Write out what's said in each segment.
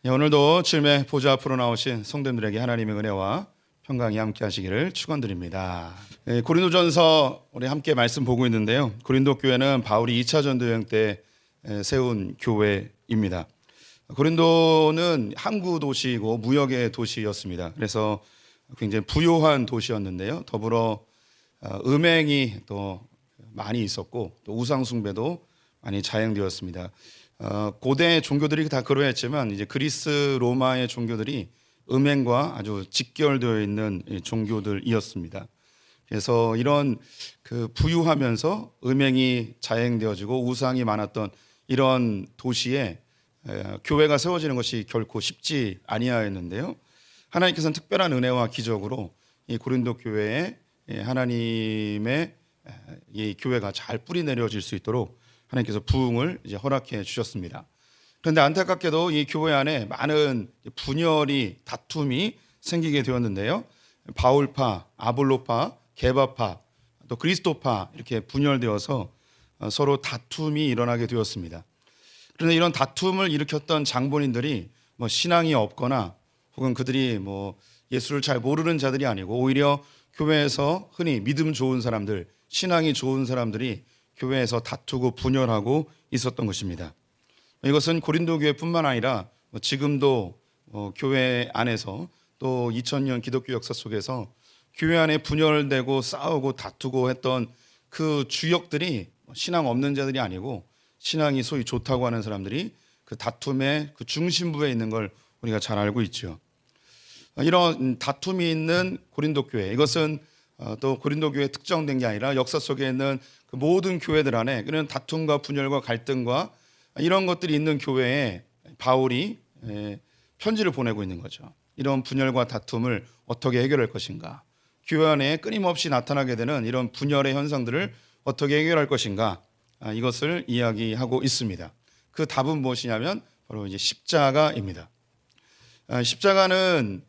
오늘도 주님의 보좌 앞으로 나오신 성도님들에게 하나님의 은혜와 평강이 함께 하시기를 축원드립니다. 고린도전서 우리 함께 말씀 보고 있는데요. 고린도 교회는 바울이 2차 전도 여행 때 세운 교회입니다. 고린도는 항구 도시이고 무역의 도시였습니다. 그래서 굉장히 부유한 도시였는데요. 더불어 음행이 또 많이 있었고 또 우상 숭배도 많이 자행되었습니다. 고대 종교들이 다 그러했지만 이제 그리스 로마의 종교들이 음행과 아주 직결되어 있는 종교들이었습니다. 그래서 이런 그 부유하면서 음행이 자행되어지고 우상이 많았던 이런 도시에 교회가 세워지는 것이 결코 쉽지 아니하였는데요. 하나님께서는 특별한 은혜와 기적으로 이 고린도 교회에 하나님의 이 교회가 잘 뿌리 내려질 수 있도록 하나님께서 부흥을 이제 허락해 주셨습니다. 그런데 안타깝게도 이 교회 안에 많은 분열이 다툼이 생기게 되었는데요. 바울파, 아볼로파, 게바파, 또 그리스도파 이렇게 분열되어서 서로 다툼이 일어나게 되었습니다. 그런데 이런 다툼을 일으켰던 장본인들이 뭐 신앙이 없거나 혹은 그들이 뭐 예수를 잘 모르는 자들이 아니고 오히려 교회에서 흔히 믿음 좋은 사람들, 신앙이 좋은 사람들이 교회에서 다투고 분열하고 있었던 것입니다. 이것은 고린도 교회뿐만 아니라 지금도 교회 안에서 또 2000년 기독교 역사 속에서 교회 안에 분열되고 싸우고 다투고 했던 그 주역들이 신앙 없는 자들이 아니고 신앙이 소위 좋다고 하는 사람들이 그 다툼의 그 중심부에 있는 걸 우리가 잘 알고 있죠. 이런 다툼이 있는 고린도 교회, 이것은 또 고린도 교회에 특정된 게 아니라 역사 속에 있는 그 모든 교회들 안에 그런 다툼과 분열과 갈등과 이런 것들이 있는 교회에 바울이 편지를 보내고 있는 거죠. 이런 분열과 다툼을 어떻게 해결할 것인가, 교회 안에 끊임없이 나타나게 되는 이런 분열의 현상들을 어떻게 해결할 것인가, 이것을 이야기하고 있습니다. 그 답은 무엇이냐면 바로 이제 십자가입니다. 십자가는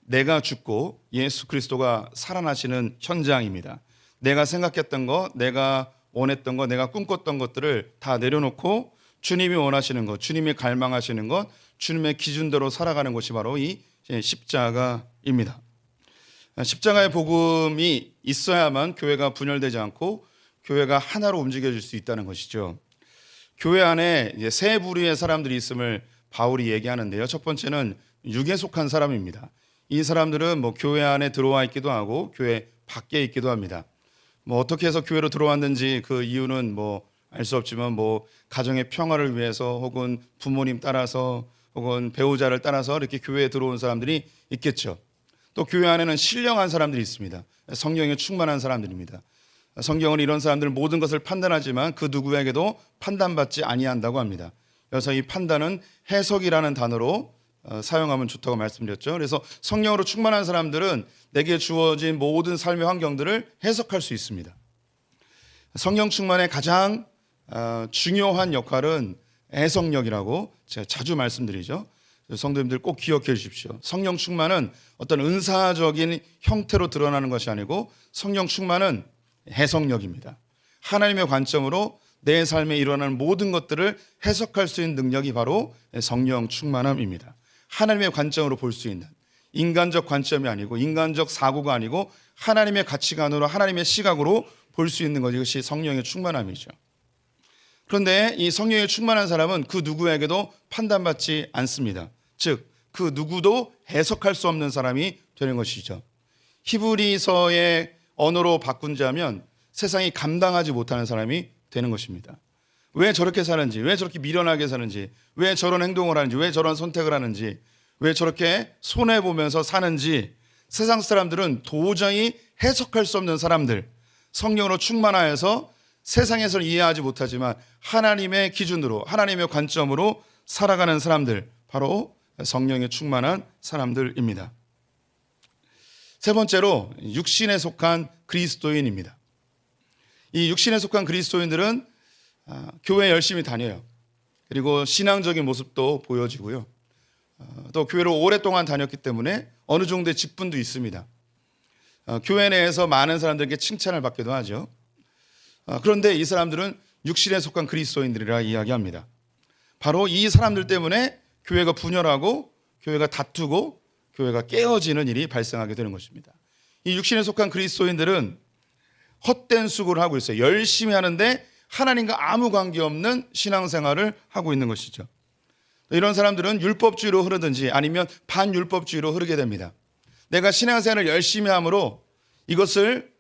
내가 죽고 예수 그리스도가 살아나시는 현장입니다. 내가 생각했던 것, 내가 원했던 것, 내가 꿈꿨던 것들을 다 내려놓고 주님이 원하시는 것, 주님이 갈망하시는 것, 주님의 기준대로 살아가는 것이 바로 이 십자가입니다. 십자가의 복음이 있어야만 교회가 분열되지 않고 교회가 하나로 움직여질 수 있다는 것이죠. 교회 안에 이제 세 부류의 사람들이 있음을 바울이 얘기하는데요. 첫 번째는 육에 속한 사람입니다. 이 사람들은 뭐 교회 안에 들어와 있기도 하고 교회 밖에 있기도 합니다. 뭐 어떻게 해서 교회로 들어왔는지 그 이유는 뭐 알 수 없지만 뭐 가정의 평화를 위해서 혹은 부모님 따라서 혹은 배우자를 따라서 이렇게 교회에 들어온 사람들이 있겠죠. 또 교회 안에는 신령한 사람들이 있습니다. 성령에 충만한 사람들입니다. 성경은 이런 사람들 모든 것을 판단하지만 그 누구에게도 판단받지 아니한다고 합니다. 그래서 이 판단은 해석이라는 단어로 사용하면 좋다고 말씀드렸죠. 그래서 성령으로 충만한 사람들은 내게 주어진 모든 삶의 환경들을 해석할 수 있습니다. 성령 충만의 가장 중요한 역할은 해석력이라고 제가 자주 말씀드리죠. 성도님들 꼭 기억해 주십시오. 성령 충만은 어떤 은사적인 형태로 드러나는 것이 아니고 성령 충만은 해석력입니다. 하나님의 관점으로 내 삶에 일어나는 모든 것들을 해석할 수 있는 능력이 바로 성령 충만함입니다. 하나님의 관점으로 볼 수 있는, 인간적 관점이 아니고 인간적 사고가 아니고 하나님의 가치관으로 하나님의 시각으로 볼 수 있는 것이 이것이 성령의 충만함이죠. 그런데 이 성령에 충만한 사람은 그 누구에게도 판단받지 않습니다. 즉, 그 누구도 해석할 수 없는 사람이 되는 것이죠. 히브리서의 언어로 바꾼다면 세상이 감당하지 못하는 사람이 되는 것입니다. 왜 저렇게 사는지, 왜 저렇게 미련하게 사는지, 왜 저런 행동을 하는지, 왜 저런 선택을 하는지, 왜 저렇게 손해보면서 사는지 세상 사람들은 도저히 해석할 수 없는 사람들, 성령으로 충만하여서 세상에서는 이해하지 못하지만 하나님의 기준으로 하나님의 관점으로 살아가는 사람들, 바로 성령에 충만한 사람들입니다. 세 번째로 육신에 속한 그리스도인입니다. 이 육신에 속한 그리스도인들은 교회 열심히 다녀요. 그리고 신앙적인 모습도 보여지고요. 또 교회를 오랫동안 다녔기 때문에 어느 정도의 직분도 있습니다. 교회 내에서 많은 사람들에게 칭찬을 받기도 하죠. 그런데 이 사람들은 육신에 속한 그리스도인들이라 이야기합니다. 바로 이 사람들 때문에 교회가 분열하고 교회가 다투고 교회가 깨어지는 일이 발생하게 되는 것입니다. 이 육신에 속한 그리스도인들은 헛된 수고를 하고 있어요. 열심히 하는데 하나님과 아무 관계없는 신앙생활을 하고 있는 것이죠. 이런 사람들은 율법주의로 흐르든지 아니면 반율법주의로 흐르게 됩니다. 내가 신앙생활을 열심히 함으로 이것을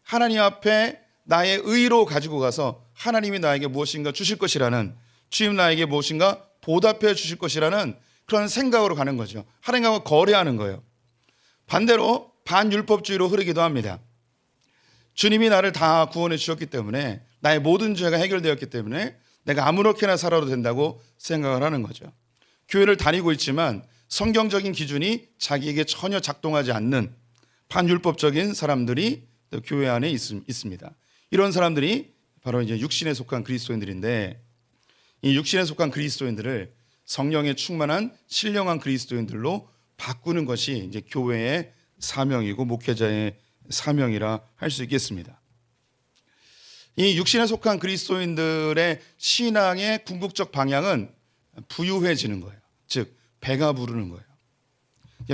하나님 앞에 나의 의로 가지고 가서 하나님이 나에게 무엇인가 주실 것이라는, 주님 나에게 무엇인가 보답해 주실 것이라는 그런 생각으로 가는 거죠. 하나님과 거래하는 거예요. 반대로 반율법주의로 흐르기도 합니다. 주님이 나를 다 구원해 주셨기 때문에, 나의 모든 죄가 해결되었기 때문에 내가 아무렇게나 살아도 된다고 생각을 하는 거죠. 교회를 다니고 있지만 성경적인 기준이 자기에게 전혀 작동하지 않는 반율법적인 사람들이 또 교회 안에 있습니다. 이런 사람들이 바로 이제 육신에 속한 그리스도인들인데, 이 육신에 속한 그리스도인들을 성령에 충만한 신령한 그리스도인들로 바꾸는 것이 이제 교회의 사명이고 목회자의 사명이라 할 수 있겠습니다. 이 육신에 속한 그리스도인들의 신앙의 궁극적 방향은 부유해지는 거예요. 즉 배가 부르는 거예요.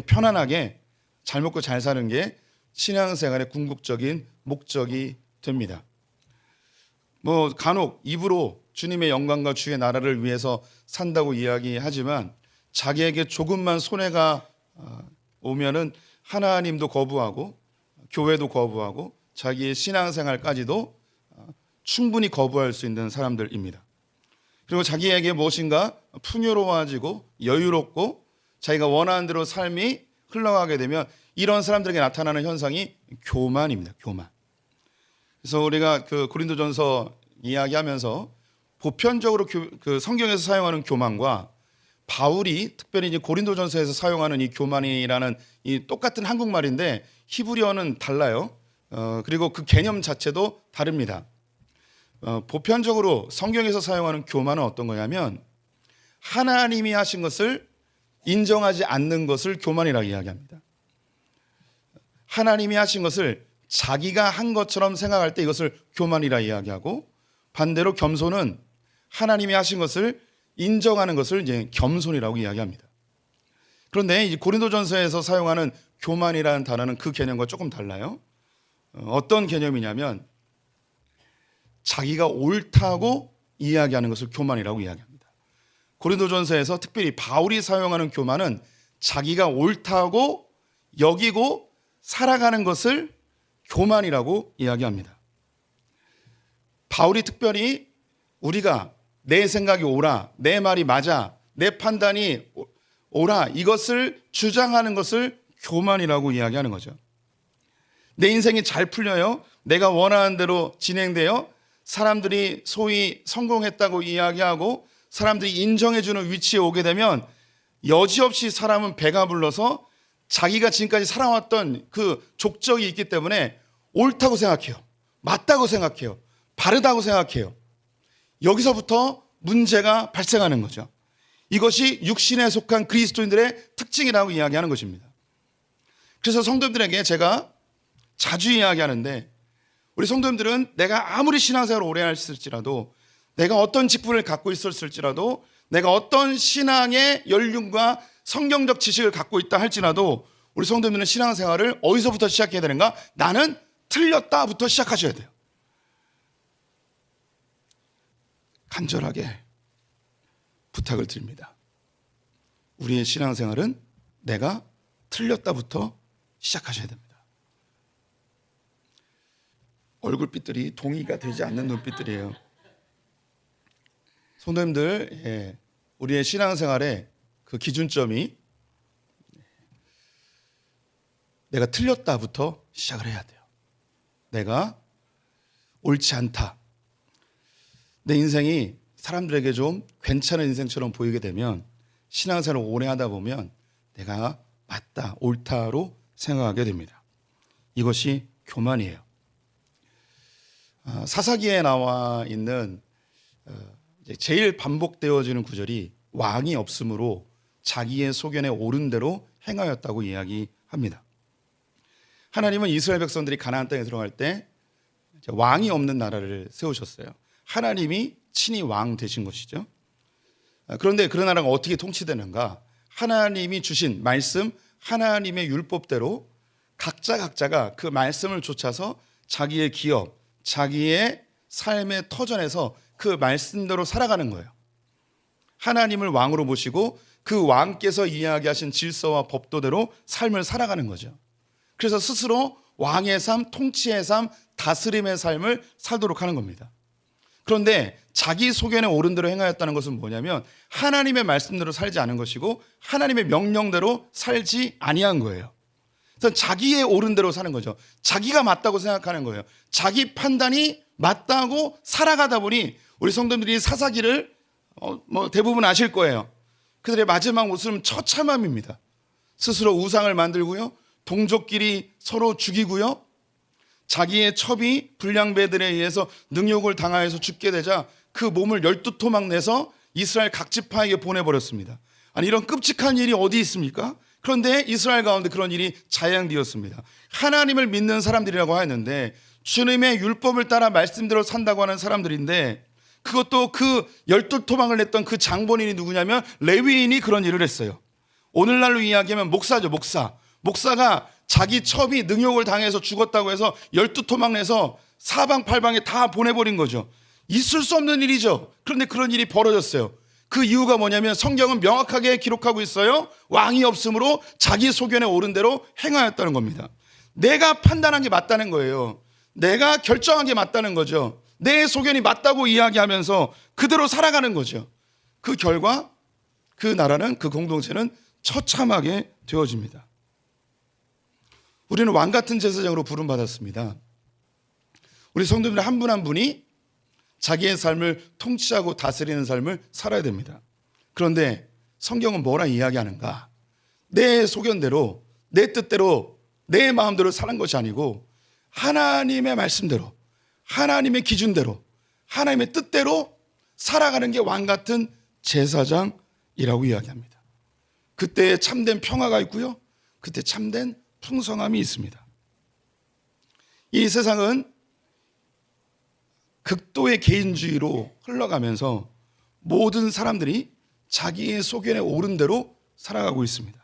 편안하게 잘 먹고 잘 사는 게 신앙생활의 궁극적인 목적이 됩니다. 간혹 입으로 주님의 영광과 주의 나라를 위해서 산다고 이야기하지만 자기에게 조금만 손해가 오면은 하나님도 거부하고 교회도 거부하고 자기의 신앙생활까지도 충분히 거부할 수 있는 사람들입니다. 그리고 자기에게 무엇인가 풍요로워지고 여유롭고 자기가 원하는 대로 삶이 흘러가게 되면 이런 사람들에게 나타나는 현상이 교만입니다. 교만. 그래서 우리가 그 고린도전서 이야기하면서 보편적으로 그 성경에서 사용하는 교만과 바울이 특별히 이제 고린도전서에서 사용하는 이 교만이라는 이 똑같은 한국말인데 히브리어는 달라요. 그리고 그 개념 자체도 다릅니다. 보편적으로 성경에서 사용하는 교만은 어떤 거냐면 하나님이 하신 것을 인정하지 않는 것을 교만이라고 이야기합니다. 하나님이 하신 것을 자기가 한 것처럼 생각할 때 이것을 교만이라 이야기하고, 반대로 겸손은 하나님이 하신 것을 인정하는 것을 이제 겸손이라고 이야기합니다. 그런데 이제 고린도전서에서 사용하는 교만이라는 단어는 그 개념과 조금 달라요. 어떤 개념이냐면 자기가 옳다고 이야기하는 것을 교만이라고 이야기합니다. 고린도전서에서 특별히 바울이 사용하는 교만은 자기가 옳다고 여기고 살아가는 것을 교만이라고 이야기합니다. 바울이 특별히 우리가 내 생각이 옳아, 내 말이 맞아, 내 판단이 옳아, 이것을 주장하는 것을 교만이라고 이야기하는 거죠. 내 인생이 잘 풀려요, 내가 원하는 대로 진행되어 사람들이 소위 성공했다고 이야기하고 사람들이 인정해주는 위치에 오게 되면 여지없이 사람은 배가 불러서 자기가 지금까지 살아왔던 그 족적이 있기 때문에 옳다고 생각해요. 맞다고 생각해요. 바르다고 생각해요. 여기서부터 문제가 발생하는 거죠. 이것이 육신에 속한 그리스도인들의 특징이라고 이야기하는 것입니다. 그래서 성도님들에게 제가 자주 이야기하는데, 우리 성도님들은 내가 아무리 신앙생활을 오래 했을지라도, 내가 어떤 직분을 갖고 있었을지라도, 내가 어떤 신앙의 연륜과 성경적 지식을 갖고 있다 할지라도 우리 성도님들은 신앙생활을 어디서부터 시작해야 되는가? 나는 틀렸다부터 시작하셔야 돼요. 간절하게 부탁을 드립니다. 우리의 신앙생활은 내가 틀렸다부터 시작하셔야 됩니다. 얼굴빛들이 동의가 되지 않는 눈빛들이에요. 성도님들, 우리의 신앙생활의 그 기준점이 내가 틀렸다부터 시작을 해야 돼요. 내가 옳지 않다. 내 인생이 사람들에게 좀 괜찮은 인생처럼 보이게 되면 신앙생활을 오래 하다 보면 내가 맞다, 옳다로 생각하게 됩니다. 이것이 교만이에요. 사사기에 나와 있는 제일 반복되어지는 구절이 왕이 없으므로 자기의 소견에 옳은 대로 행하였다고 이야기합니다. 하나님은 이스라엘 백성들이 가나안 땅에 들어갈 때 왕이 없는 나라를 세우셨어요. 하나님이 친히 왕 되신 것이죠. 그런데 그 나라가 어떻게 통치되는가? 하나님이 주신 말씀, 하나님의 율법대로 각자가 그 말씀을 좇아서 자기의 기업, 자기의 삶의 터전에서 그 말씀대로 살아가는 거예요. 하나님을 왕으로 모시고 그 왕께서 이야기하신 질서와 법도대로 삶을 살아가는 거죠. 그래서 스스로 왕의 삶, 통치의 삶, 다스림의 삶을 살도록 하는 겁니다. 그런데 자기 소견에 옳은 대로 행하였다는 것은 뭐냐면 하나님의 말씀대로 살지 않은 것이고 하나님의 명령대로 살지 아니한 거예요. 그래서 자기의 옳은 대로 사는 거죠. 자기가 맞다고 생각하는 거예요. 자기 판단이 맞다고 살아가다 보니 우리 성도들이 사사기를 대부분 아실 거예요. 그들의 마지막 모습은 처참함입니다. 스스로 우상을 만들고요, 동족끼리 서로 죽이고요, 자기의 첩이 불량배들에 의해서 능욕을 당하여서 죽게 되자 그 몸을 12토막 내서 이스라엘 각 지파에게 보내버렸습니다. 아니, 이런 끔찍한 일이 어디 있습니까? 그런데 이스라엘 가운데 그런 일이 자행되었습니다. 하나님을 믿는 사람들이라고 하였는데 주님의 율법을 따라 말씀대로 산다고 하는 사람들인데, 그것도 그 12토막을 냈던 그 장본인이 누구냐면 레위인이 그런 일을 했어요. 오늘날로 이야기하면 목사죠. 목사가 자기 첩이 능욕을 당해서 죽었다고 해서 12토막 내서 사방팔방에 다 보내버린 거죠. 있을 수 없는 일이죠. 그런데 그런 일이 벌어졌어요. 그 이유가 뭐냐면 성경은 명확하게 기록하고 있어요. 왕이 없으므로 자기 소견에 옳은 대로 행하였다는 겁니다. 내가 판단한 게 맞다는 거예요. 내가 결정한 게 맞다는 거죠. 내 소견이 맞다고 이야기하면서 그대로 살아가는 거죠. 그 결과 그 나라는, 그 공동체는 처참하게 되어집니다. 우리는 왕 같은 제사장으로 부름받았습니다. 우리 성도들 한 분 한 분이 자기의 삶을 통치하고 다스리는 삶을 살아야 됩니다. 그런데 성경은 뭐라 이야기하는가? 내 소견대로, 내 뜻대로, 내 마음대로 사는 것이 아니고 하나님의 말씀대로, 하나님의 기준대로, 하나님의 뜻대로 살아가는 게 왕 같은 제사장이라고 이야기합니다. 그때 참된 평화가 있고요, 그때 참된 풍성함이 있습니다. 이 세상은 극도의 개인주의로 흘러가면서 모든 사람들이 자기의 소견에 옳은 대로 살아가고 있습니다.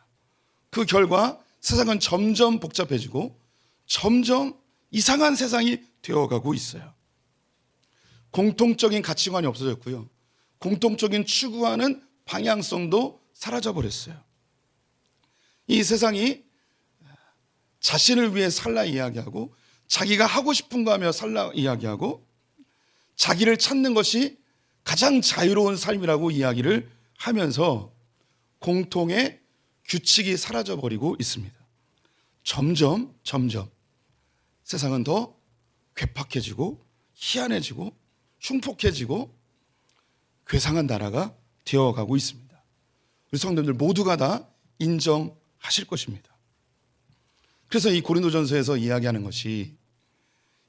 그 결과 세상은 점점 복잡해지고 점점 이상한 세상이 되어가고 있어요. 공통적인 가치관이 없어졌고요, 공통적인 추구하는 방향성도 사라져버렸어요. 이 세상이 자신을 위해 살라 이야기하고 자기가 하고 싶은 거 하며 살라 이야기하고 자기를 찾는 것이 가장 자유로운 삶이라고 이야기를 하면서 공통의 규칙이 사라져버리고 있습니다. 점점 세상은 더 괴팍해지고 희한해지고 흉폭해지고 괴상한 나라가 되어가고 있습니다. 우리 성도들 모두가 다 인정하실 것입니다. 그래서 이 고린도전서에서 이야기하는 것이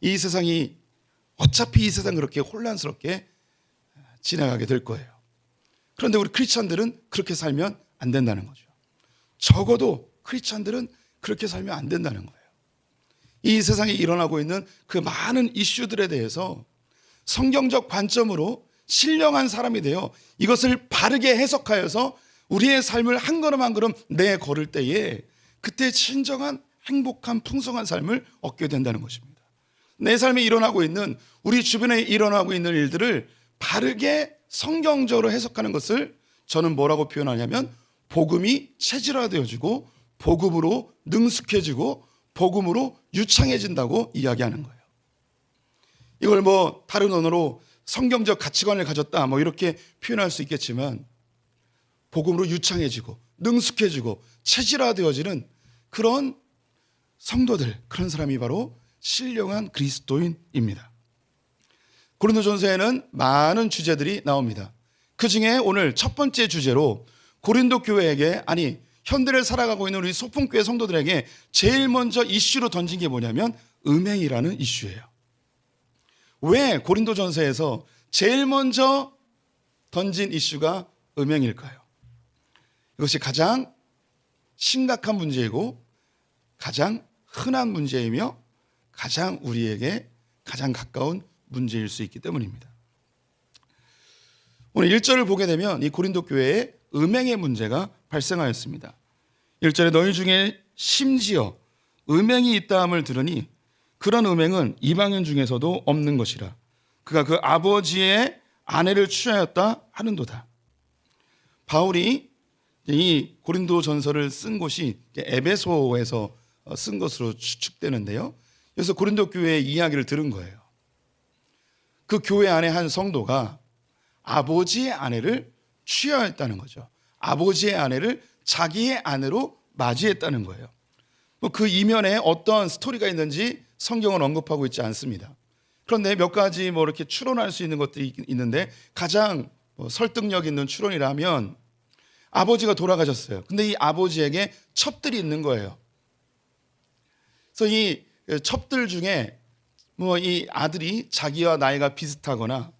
이 세상이 어차피 이 세상 그렇게 혼란스럽게 지나가게 될 거예요. 그런데 우리 크리스찬들은 그렇게 살면 안 된다는 거죠. 적어도 크리스찬들은 그렇게 살면 안 된다는 거예요. 이 세상에 일어나고 있는 그 많은 이슈들에 대해서 성경적 관점으로 신령한 사람이 되어 이것을 바르게 해석하여서 우리의 삶을 한 걸음 한 걸음 내걸을 때에 그때 진정한 행복한 풍성한 삶을 얻게 된다는 것입니다. 내 삶에 일어나고 있는, 우리 주변에 일어나고 있는 일들을 바르게 성경적으로 해석하는 것을 저는 뭐라고 표현하냐면 복음이 체질화되어지고 복음으로 능숙해지고 복음으로 유창해진다고 이야기하는 거예요. 이걸 다른 언어로 성경적 가치관을 가졌다 이렇게 표현할 수 있겠지만 복음으로 유창해지고 능숙해지고 체질화되어지는 그런 성도들, 그런 사람이 바로 신령한 그리스도인입니다. 고린도전서에는 많은 주제들이 나옵니다. 그 중에 오늘 첫 번째 주제로 고린도 교회에게, 아니 현대를 살아가고 있는 우리 소풍교회 성도들에게 제일 먼저 이슈로 던진 게 뭐냐면 음행이라는 이슈예요. 왜 고린도전서에서 제일 먼저 던진 이슈가 음행일까요? 이것이 가장 심각한 문제이고 가장 흔한 문제이며 가장 우리에게 가장 가까운 문제일 수 있기 때문입니다. 오늘 1절을 보게 되면 이 고린도 교회에 음행의 문제가 발생하였습니다. 1절에 너희 중에 심지어 음행이 있다함을 들으니 그런 음행은 이방인 중에서도 없는 것이라. 그가 그 아버지의 아내를 취하였다 하는도다. 바울이 이 고린도 전서를 쓴 곳이 에베소에서 쓴 것으로 추측되는데요. 그래서 고린도 교회의 이야기를 들은 거예요. 그 교회 안에 한 성도가 아버지의 아내를 취하였다는 거죠. 아버지의 아내를 자기의 아내로 맞이했다는 거예요. 그 이면에 어떤 스토리가 있는지 성경은 언급하고 있지 않습니다. 그런데 몇 가지 이렇게 추론할 수 있는 것들이 있는데 가장 설득력 있는 추론이라면 아버지가 돌아가셨어요. 근데 이 아버지에게 첩들이 있는 거예요. 그래서 이 첩들 중에 이 아들이 자기와 나이가 비슷하거나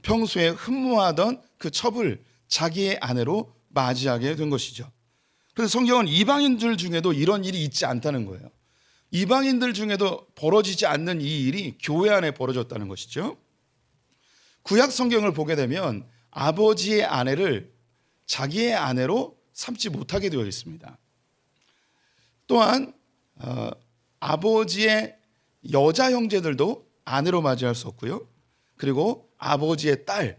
평소에 흠모하던 그 첩을 자기의 아내로 맞이하게 된 것이죠. 그래서 성경은 이방인들 중에도 이런 일이 있지 않다는 거예요. 이방인들 중에도 벌어지지 않는 이 일이 교회 안에 벌어졌다는 것이죠. 구약 성경을 보게 되면 아버지의 아내를 자기의 아내로 삼지 못하게 되어 있습니다. 또한 아버지의 여자 형제들도 아내로 맞이할 수 없고요. 그리고 아버지의 딸,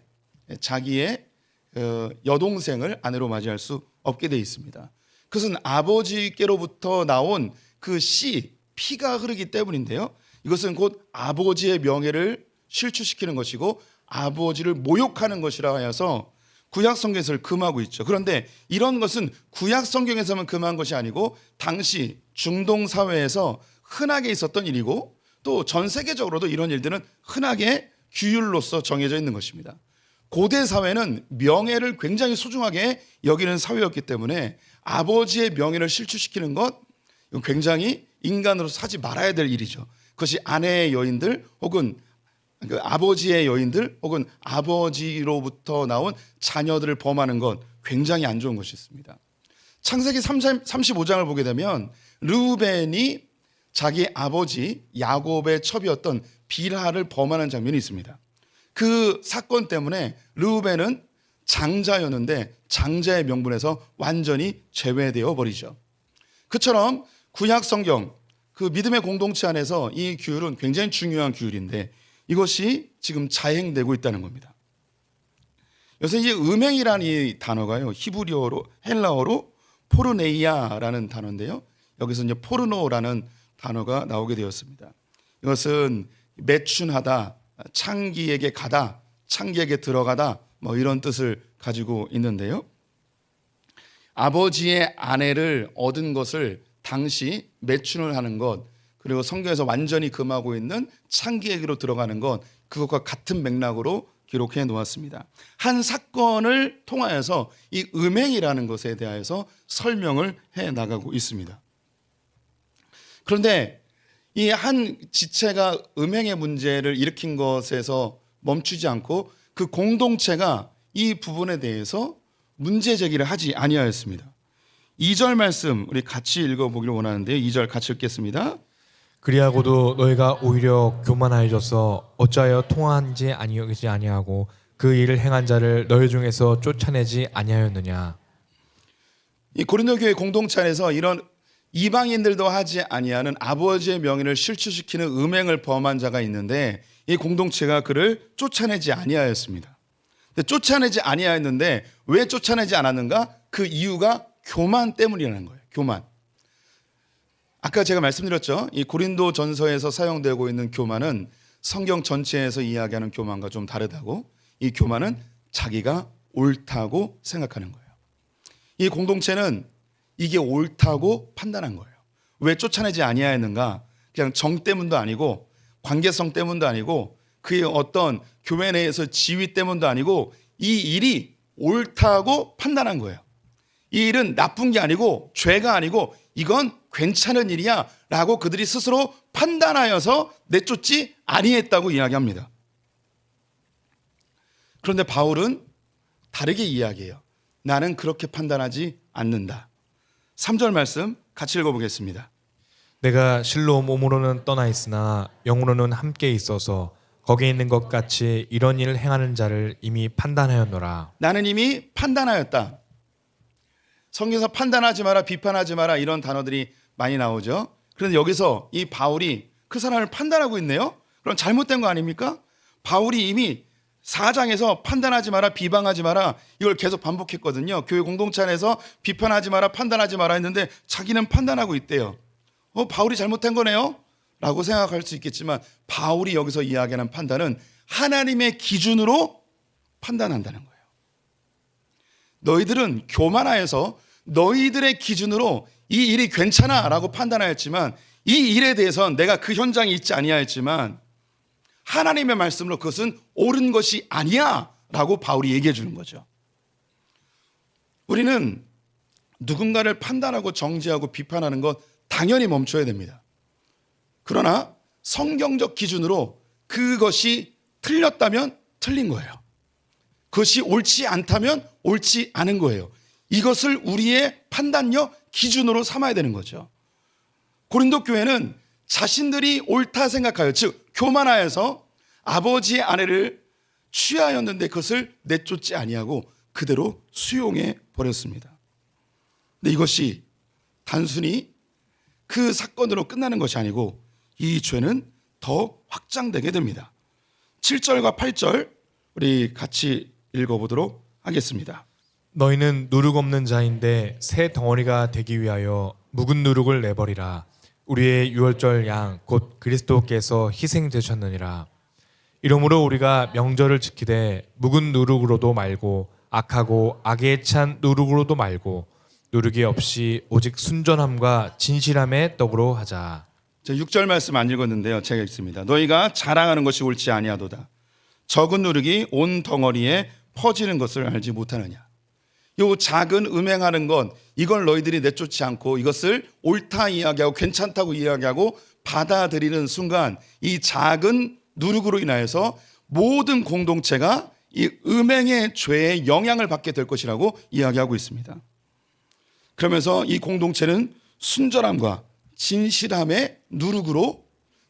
자기의 여동생을 아내로 맞이할 수 없게 되어 있습니다. 그것은 아버지께로부터 나온 그 씨, 피가 흐르기 때문인데요. 이것은 곧 아버지의 명예를 실추시키는 것이고 아버지를 모욕하는 것이라 하여서 구약 성경에서 금하고 있죠. 그런데 이런 것은 구약 성경에서만 금한 것이 아니고 당시 중동 사회에서 흔하게 있었던 일이고 또 전 세계적으로도 이런 일들은 흔하게 규율로서 정해져 있는 것입니다. 고대 사회는 명예를 굉장히 소중하게 여기는 사회였기 때문에 아버지의 명예를 실추시키는 것 굉장히 인간으로서 하지 말아야 될 일이죠. 그것이 아내의 여인들 혹은 그 아버지의 여인들 혹은 아버지로부터 나온 자녀들을 범하는 것 굉장히 안 좋은 것이 있습니다. 창세기 35장을 보게 되면 르우벤이 자기 아버지 야곱의 첩이었던 빌하를 범하는 장면이 있습니다. 그 사건 때문에 르우벤은 장자였는데 장자의 명분에서 완전히 제외되어 버리죠. 그처럼 구약 성경 그 믿음의 공동체 안에서 이 규율은 굉장히 중요한 규율인데 이것이 지금 자행되고 있다는 겁니다. 요새 이 음행이라는 이 단어가요 히브리어로 헬라어로 포르네이아라는 단어인데요. 여기서 이제 포르노라는 단어가 나오게 되었습니다. 이것은 매춘하다, 창기에게 가다, 창기에게 들어가다 이런 뜻을 가지고 있는데요. 아버지의 아내를 얻은 것을 당시 매춘을 하는 것 그리고 성경에서 완전히 금하고 있는 창기에게로 들어가는 것 그것과 같은 맥락으로 기록해 놓았습니다. 한 사건을 통하여서 이 음행이라는 것에 대해서 설명을 해 나가고 있습니다. 그런데 이 한 지체가 음행의 문제를 일으킨 것에서 멈추지 않고 그 공동체가 이 부분에 대해서 문제 제기를 하지 아니하였습니다. 2절 말씀 우리 같이 읽어보기를 원하는데요. 2절 같이 읽겠습니다. 그리하고도 너희가 오히려 교만하여져서 어찌하여 통하는지 아니하지 아니하고 그 일을 행한 자를 너희 중에서 쫓아내지 아니하였느냐. 이 고린도 교회 공동체 안에서 이런 이방인들도 하지 아니하는 아버지의 명예를 실추시키는 음행을 범한 자가 있는데 이 공동체가 그를 쫓아내지 아니하였습니다. 근데 쫓아내지 아니하였는데 왜 쫓아내지 않았는가? 그 이유가 교만 때문이라는 거예요. 교만. 아까 제가 말씀드렸죠. 이 고린도 전서에서 사용되고 있는 교만은 성경 전체에서 이야기하는 교만과 좀 다르다고. 이 교만은 자기가 옳다고 생각하는 거예요. 이 공동체는 이게 옳다고 판단한 거예요. 왜 쫓아내지 아니하였는가? 그냥 정 때문도 아니고 관계성 때문도 아니고 그의 어떤 교회 내에서 지위 때문도 아니고 이 일이 옳다고 판단한 거예요. 이 일은 나쁜 게 아니고 죄가 아니고 이건 괜찮은 일이야 라고 그들이 스스로 판단하여서 내쫓지 아니했다고 이야기합니다. 그런데 바울은 다르게 이야기해요. 나는 그렇게 판단하지 않는다. 3절 말씀 같이 읽어보겠습니다. 내가 실로 몸으로는 떠나 있으나 영으로는 함께 있어서 거기에 있는 것 같이 이런 일을 행하는 자를 이미 판단하였노라. 나는 이미 판단하였다. 성경에서 판단하지 마라, 비판하지 마라 이런 단어들이 많이 나오죠. 그런데 여기서 이 바울이 그 사람을 판단하고 있네요. 그럼 잘못된 거 아닙니까? 바울이 이미 4장에서 판단하지 마라, 비방하지 마라 이걸 계속 반복했거든요. 교회 공동체 안에서 비판하지 마라, 판단하지 마라 했는데 자기는 판단하고 있대요. 바울이 잘못한 거네요? 라고 생각할 수 있겠지만 바울이 여기서 이야기하는 판단은 하나님의 기준으로 판단한다는 거예요. 너희들은 교만하여서 너희들의 기준으로 이 일이 괜찮아 라고 판단하였지만 이 일에 대해서는 내가 그 현장에 있지 아니하였지만 하나님의 말씀으로 그것은 옳은 것이 아니야 라고 바울이 얘기해 주는 거죠. 우리는 누군가를 판단하고 정죄하고 비판하는 것 당연히 멈춰야 됩니다. 그러나 성경적 기준으로 그것이 틀렸다면 틀린 거예요. 그것이 옳지 않다면 옳지 않은 거예요. 이것을 우리의 판단력 기준으로 삼아야 되는 거죠. 고린도 교회는 자신들이 옳다 생각하여 즉 교만하여서 아버지의 아내를 취하였는데 그것을 내쫓지 아니하고 그대로 수용해 버렸습니다. 근데 이것이 단순히 그 사건으로 끝나는 것이 아니고 이 죄는 더 확장되게 됩니다. 7절과 8절 우리 같이 읽어보도록 하겠습니다. 너희는 누룩 없는 자인데 새 덩어리가 되기 위하여 묵은 누룩을 내버리라. 우리의 유월절 양 곧 그리스도께서 희생되셨느니라. 이러므로 우리가 명절을 지키되 묵은 누룩으로도 말고 악하고 악에 찬 누룩으로도 말고 누룩이 없이 오직 순전함과 진실함의 떡으로 하자. 저 6절 말씀 안 읽었는데요. 제가 읽습니다. 너희가 자랑하는 것이 옳지 아니하도다. 적은 누룩이 온 덩어리에 퍼지는 것을 알지 못하느냐. 요 작은 음행하는 것 이걸 너희들이 내쫓지 않고 이것을 옳다 이야기하고 괜찮다고 이야기하고 받아들이는 순간 이 작은 누룩으로 인하여서 모든 공동체가 이 음행의 죄의 영향을 받게 될 것이라고 이야기하고 있습니다. 그러면서 이 공동체는 순전함과 진실함의 누룩으로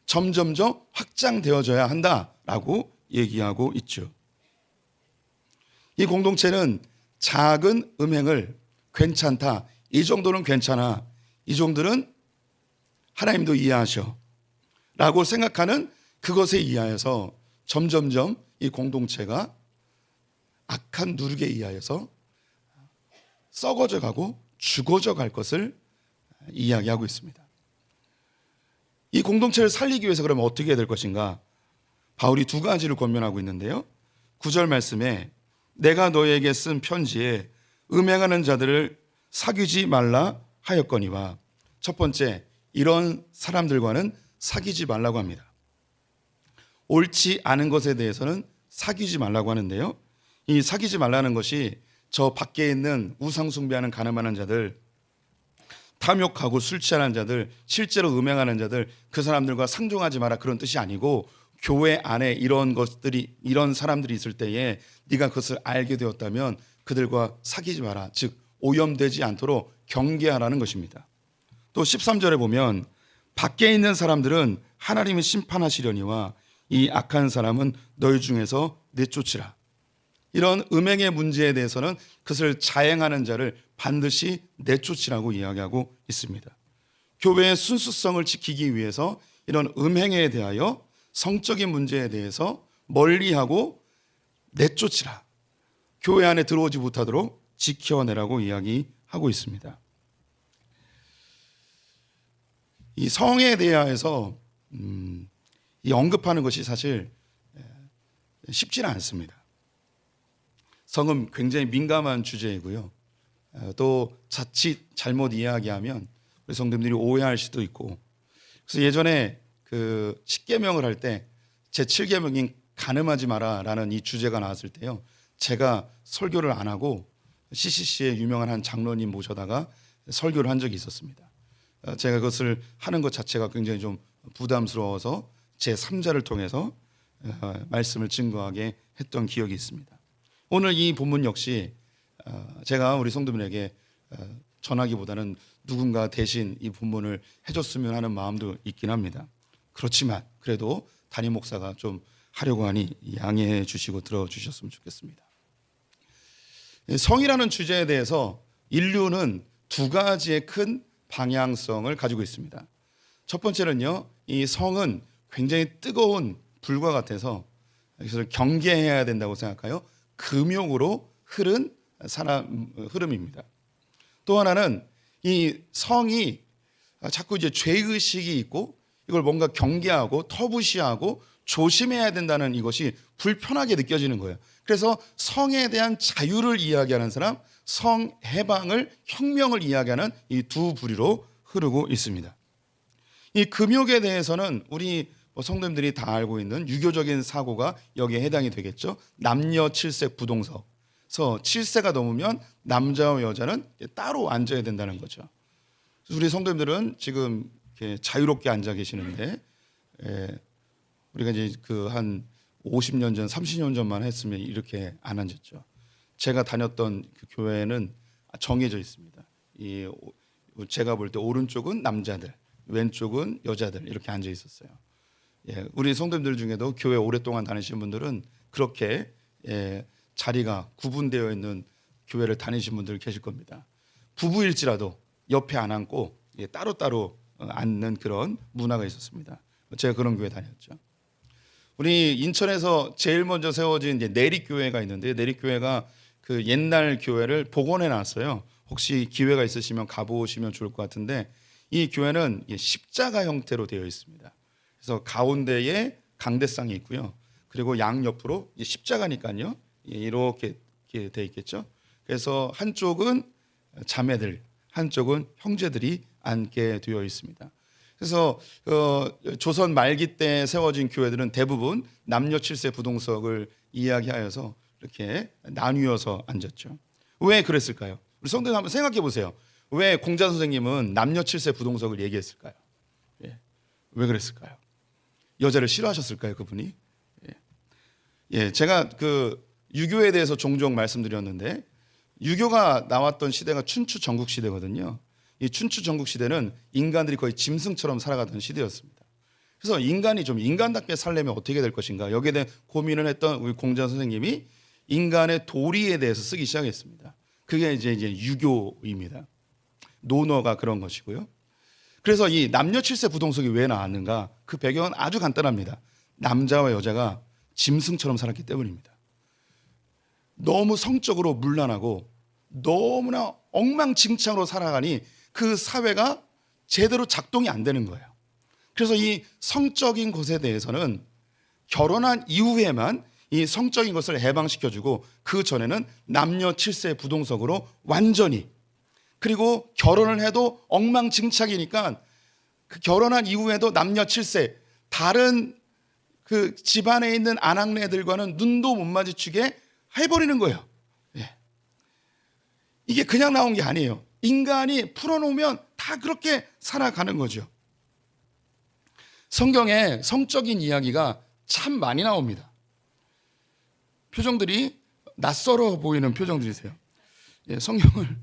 점점점 확장되어져야 한다라고 얘기하고 있죠. 이 공동체는 작은 음행을 괜찮다. 이 정도는 괜찮아. 이 정도는 하나님도 이해하셔. 라고 생각하는 그것에 의하여서 점점점 이 공동체가 악한 누룩에 의하여서 썩어져 가고 죽어져 갈 것을 이야기하고 있습니다. 이 공동체를 살리기 위해서 그러면 어떻게 해야 될 것인가? 바울이 두 가지를 권면하고 있는데요. 9절 말씀에 내가 너에게 쓴 편지에 음행하는 자들을 사귀지 말라 하였거니와 첫 번째 이런 사람들과는 사귀지 말라고 합니다. 옳지 않은 것에 대해서는 사귀지 말라고 하는데요. 이 사귀지 말라는 것이 저 밖에 있는 우상 숭배하는 가늠하는 자들, 탐욕하고 술 취하는 자들, 실제로 음행하는 자들 그 사람들과 상종하지 마라 그런 뜻이 아니고 교회 안에 이런 것들이 이런 사람들이 있을 때에 네가 그것을 알게 되었다면 그들과 사귀지 마라. 즉 오염되지 않도록 경계하라는 것입니다. 또 13절에 보면 밖에 있는 사람들은 하나님이 심판하시려니와 이 악한 사람은 너희 중에서 내쫓으라. 이런 음행의 문제에 대해서는 그것을 자행하는 자를 반드시 내쫓으라고 이야기하고 있습니다. 교회의 순수성을 지키기 위해서 이런 음행에 대하여 성적인 문제에 대해서 멀리하고 내쫓으라. 교회 안에 들어오지 못하도록 지켜내라고 이야기하고 있습니다. 이 성에 대하여서 이 언급하는 것이 사실 쉽지는 않습니다. 성은 굉장히 민감한 주제이고요. 또 자칫 잘못 이야기하면 우리 성도님들이 오해할 수도 있고. 그래서 예전에 그 10계명을 할 때 제 7계명인 간음하지 마라라는 이 주제가 나왔을 때요. 제가 설교를 안 하고 CCC의 유명한 한 장로님 모셔다가 설교를 한 적이 있었습니다. 제가 그것을 하는 것 자체가 굉장히 좀 부담스러워서 제 3자를 통해서 말씀을 증거하게 했던 기억이 있습니다. 오늘 이 본문 역시 제가 우리 성도들에게 전하기보다는 누군가 대신 이 본문을 해줬으면 하는 마음도 있긴 합니다. 그렇지만 그래도 담임 목사가 좀 하려고 하니 양해해 주시고 들어주셨으면 좋겠습니다. 성이라는 주제에 대해서 인류는 두 가지의 큰 방향성을 가지고 있습니다. 첫 번째는요, 이 성은 굉장히 뜨거운 불과 같아서 그래서 경계해야 된다고 생각하여 금욕으로 흐른 흐름입니다. 또 하나는 이 성이 자꾸 이제 죄의식이 있고 이걸 뭔가 경계하고 터부시하고 조심해야 된다는 이것이 불편하게 느껴지는 거예요. 그래서 성에 대한 자유를 이야기하는 사람, 성 해방을, 혁명을 이야기하는 이 두 부류로 흐르고 있습니다. 이 금욕에 대해서는 우리 성도님들이 다 알고 있는 유교적인 사고가 여기에 해당이 되겠죠. 남녀 7세 부동석. 그래서 7세가 넘으면 남자와 여자는 따로 앉아야 된다는 거죠. 우리 성도님들은 지금 이렇게 자유롭게 앉아 계시는데 우리가 이제 그 한 50년 전, 30년 전만 했으면 이렇게 안 앉았죠. 제가 다녔던 그 교회는 정해져 있습니다. 제가 볼 때 오른쪽은 남자들, 왼쪽은 여자들 이렇게 앉아 있었어요. 우리 성도님들 중에도 교회 오랫동안 다니신 분들은 그렇게 자리가 구분되어 있는 교회를 다니신 분들 계실 겁니다. 부부일지라도 옆에 안 앉고 따로따로 앉는 그런 문화가 있었습니다. 제가 그런 교회 다녔죠. 우리 인천에서 제일 먼저 세워진 이제 내립교회가 있는데 내립교회가 그 옛날 교회를 복원해 놨어요. 혹시 기회가 있으시면 가보시면 좋을 것 같은데 이 교회는 십자가 형태로 되어 있습니다. 그래서 가운데에 강대상이 있고요. 그리고 양옆으로 십자가니까요. 이렇게 되어 있겠죠. 그래서 한쪽은 자매들, 한쪽은 형제들이 앉게 되어 있습니다. 그래서 조선 말기 때 세워진 교회들은 대부분 남녀 7세 부동석을 이야기하여서 이렇게 나뉘어서 앉았죠. 왜 그랬을까요? 우리 성도님 한번 생각해 보세요. 왜 공자 선생님은 남녀 7세 부동석을 얘기했을까요? 왜 그랬을까요? 여자를 싫어하셨을까요, 그분이? 제가 그 유교에 대해서 종종 말씀드렸는데 유교가 나왔던 시대가 춘추 전국 시대거든요. 이 춘추 전국 시대는 인간들이 거의 짐승처럼 살아가던 시대였습니다. 그래서 인간이 좀 인간답게 살려면 어떻게 될 것인가 여기에 대해 고민을 했던 우리 공자 선생님이 인간의 도리에 대해서 쓰기 시작했습니다. 그게 이제 유교입니다. 논어가 그런 것이고요. 그래서 이 남녀 7세 부동석이 왜 나왔는가? 그 배경은 아주 간단합니다. 남자와 여자가 짐승처럼 살았기 때문입니다. 너무 성적으로 문란하고 너무나 엉망진창으로 살아가니 그 사회가 제대로 작동이 안 되는 거예요. 그래서 이 성적인 것에 대해서는 결혼한 이후에만 이 성적인 것을 해방시켜주고 그 전에는 남녀 7세 부동석으로 완전히, 그리고 결혼을 해도 엉망진창이니까 그 결혼한 이후에도 남녀 7세 다른 그 집안에 있는 아낙네들과는 눈도 못 마주치게 해버리는 거예요. 이게 그냥 나온 게 아니에요. 인간이 풀어놓으면 다 그렇게 살아가는 거죠. 성경에 성적인 이야기가 참 많이 나옵니다. 표정들이 낯설어 보이는 표정들이세요. 성경을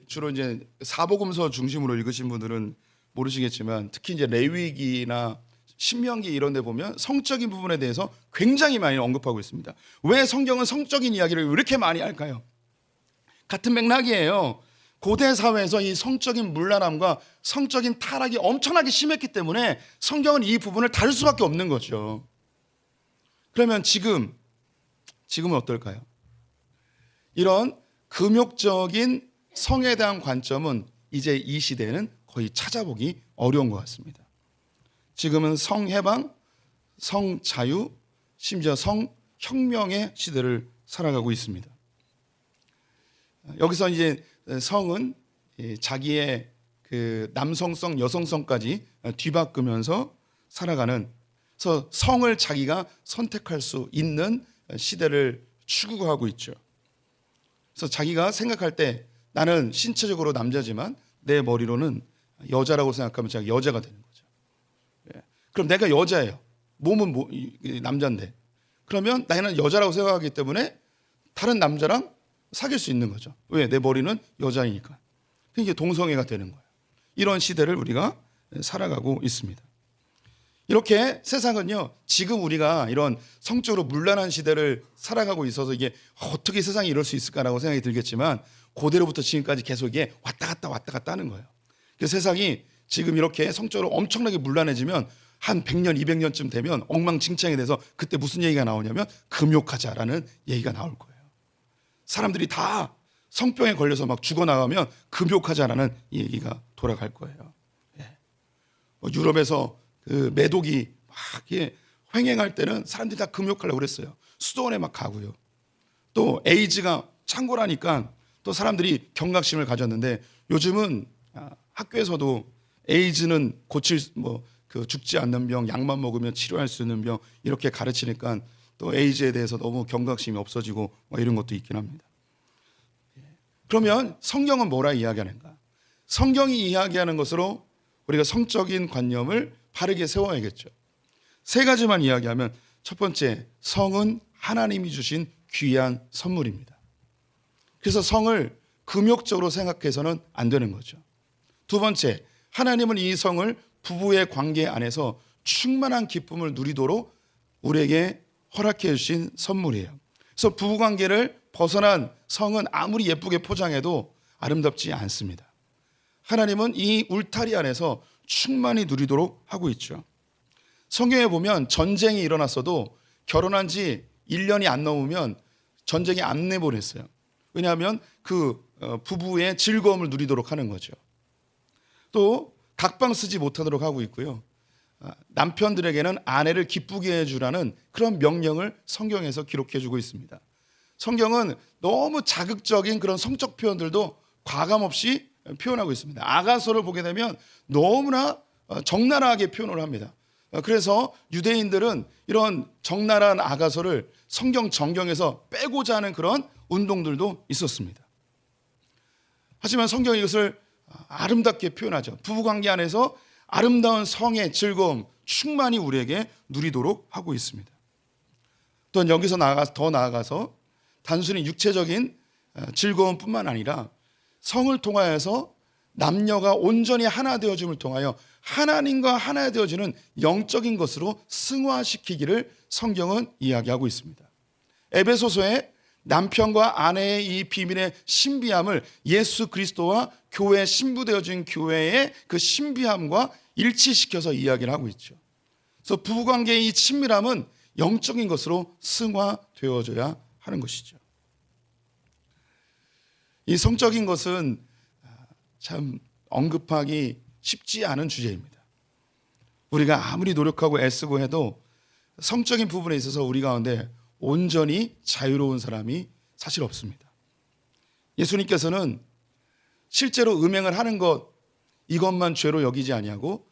주로 이제 사복음서 중심으로 읽으신 분들은 모르시겠지만 특히 이제 레위기나 신명기 이런 데 보면 성적인 부분에 대해서 굉장히 많이 언급하고 있습니다. 왜 성경은 성적인 이야기를 이렇게 많이 할까요? 같은 맥락이에요. 고대 사회에서 이 성적인 문란함과 성적인 타락이 엄청나게 심했기 때문에 성경은 이 부분을 다룰 수밖에 없는 거죠. 그러면 지금은 어떨까요? 이런 금욕적인 성에 대한 관점은 이제 이 시대에는 거의 찾아보기 어려운 것 같습니다. 지금은 성해방, 성자유, 심지어 성혁명의 시대를 살아가고 있습니다. 여기서 이제 성은 자기의 그 남성성, 여성성까지 뒤바꾸면서 살아가는, 그래서 성을 자기가 선택할 수 있는 시대를 추구하고 있죠. 그래서 자기가 생각할 때 나는 신체적으로 남자지만 내 머리로는 여자라고 생각하면 자기가 여자가 되는 거죠. 그럼 내가 여자예요. 몸은 남자인데. 그러면 나는 여자라고 생각하기 때문에 다른 남자랑 사귈 수 있는 거죠. 왜? 내 머리는 여자이니까. 이게 동성애가 되는 거예요. 이런 시대를 우리가 살아가고 있습니다. 이렇게 세상은요, 지금 우리가 이런 성적으로 문란한 시대를 살아가고 있어서 이게 어떻게 세상이 이럴 수 있을까라고 생각이 들겠지만, 고대로부터 지금까지 계속 이게 왔다 갔다 하는 거예요. 그 세상이 지금 이렇게 성적으로 엄청나게 문란해지면 한 100년, 200년쯤 되면 엉망진창이 돼서 그때 무슨 얘기가 나오냐면 금욕하자라는 얘기가 나올 거예요. 사람들이 다 성병에 걸려서 막 죽어나가면 금욕하자라는 얘기가 돌아갈 거예요. 유럽에서 그 매독이 막 횡행할 때는 사람들이 다 금욕하려고 그랬어요. 수도원에 막 가고요. 또 에이즈가 창궐하니까 또 사람들이 경각심을 가졌는데, 요즘은 학교에서도 에이즈는 고칠 그 죽지 않는 병, 약만 먹으면 치료할 수 있는 병, 이렇게 가르치니까 또 에이즈에 대해서 너무 경각심이 없어지고 이런 것도 있긴 합니다. 그러면 성경은 뭐라 이야기하는가? 성경이 이야기하는 것으로 우리가 성적인 관념을 바르게 세워야겠죠. 세 가지만 이야기하면, 첫 번째, 성은 하나님이 주신 귀한 선물입니다. 그래서 성을 금욕적으로 생각해서는 안 되는 거죠. 두 번째, 하나님은 이 성을 부부의 관계 안에서 충만한 기쁨을 누리도록 우리에게 허락해 주신 선물이에요. 그래서 부부 관계를 벗어난 성은 아무리 예쁘게 포장해도 아름답지 않습니다. 하나님은 이 울타리 안에서 충만히 누리도록 하고 있죠. 성경에 보면 전쟁이 일어났어도 결혼한 지 1년이 안 넘으면 전쟁에 안 내보냈어요. 왜냐하면 그 부부의 즐거움을 누리도록 하는 거죠. 또 각방 쓰지 못하도록 하고 있고요. 남편들에게는 아내를 기쁘게 해주라는 그런 명령을 성경에서 기록해 주고 있습니다. 성경은 너무 자극적인 그런 성적 표현들도 과감 없이 표현하고 있습니다. 아가서를 보게 되면 너무나 적나라하게 표현을 합니다. 그래서 유대인들은 이런 적나라한 아가서를 성경 정경에서 빼고자 하는 그런 운동들도 있었습니다. 하지만 성경이 이것을 아름답게 표현하죠. 부부관계 안에서 아름다운 성의 즐거움 충만히 우리에게 누리도록 하고 있습니다. 또 여기서 더 나아가서 단순히 육체적인 즐거움뿐만 아니라 성을 통하여서 남녀가 온전히 하나 되어짐을 통하여 하나님과 하나 되어지는 영적인 것으로 승화시키기를 성경은 이야기하고 있습니다. 에베소서에 남편과 아내의 이 비밀의 신비함을 예수 그리스도와 교회 신부되어진 교회의 그 신비함과 일치시켜서 이야기를 하고 있죠. 그래서 부부관계의 이 친밀함은 영적인 것으로 승화되어져야 하는 것이죠. 이 성적인 것은 참 언급하기 쉽지 않은 주제입니다. 우리가 아무리 노력하고 애쓰고 해도 성적인 부분에 있어서 우리 가운데 온전히 자유로운 사람이 사실 없습니다. 예수님께서는 실제로 음행을 하는 것, 이것만 죄로 여기지 아니하고